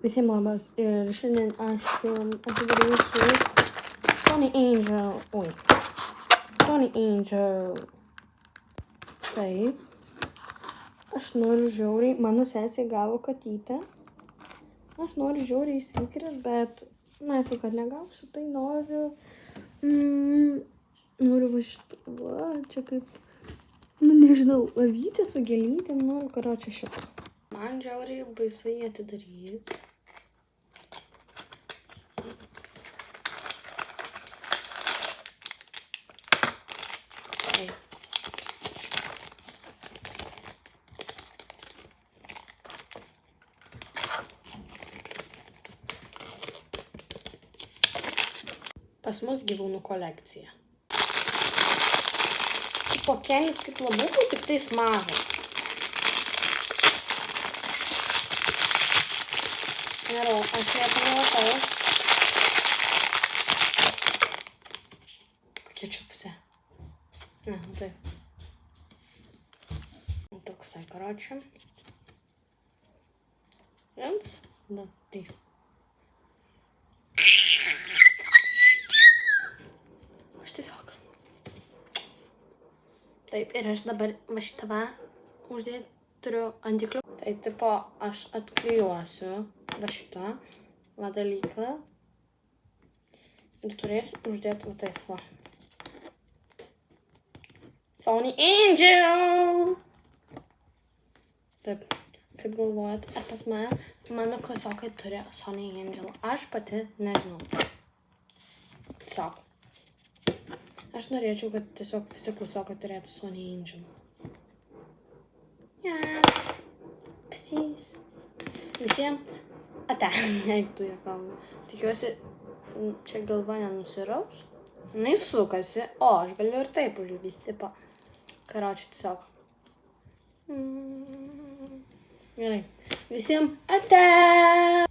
Visiems labas ir šiandien aš atidarysiu Sony Angel. Sony Angel. Taip. Aš noriu žiauriai, mano sesė gavo katytę. Aš noriu žiauriai Secret, bet aišku, kad negausiu, tai noriu va šitą, va, čia kaip, nežinau, avytė su gėlytėm, noriu, karočią šitą. Man žiauriai baisu jį atidaryti. Pas mus gyvūnų kolekcija. Pokelis kaip labukų, tik tais mažas. Nerau, aš nepamatau. Kokia čia pusė? Ne, taip. Toksai, karočią. 1, 2, 3. Tiesiog. Taip, ir aš dabar va šitą va uždėti turiu antiklių. Tai tipo aš atklijuosiu va šitą va dalyką ir turėsiu uždėti va taip va. Sony Angel! Taip, kaip galvojat, ar pas mano klasiokai turi Sony Angel? Aš pati nežinau. Tiesiog. Aš norėčiau, kad tiesiog visi klasiokai turėtų Sony Angel. Psys. Visiems ate, jeigu tu juokauju. Tikiuosi, čia galva nenusiraus. Jis sukasi, o aš galiu ir taip užlipdyti. Tipo, karočią tiesiog. Gerai. Visiems ate.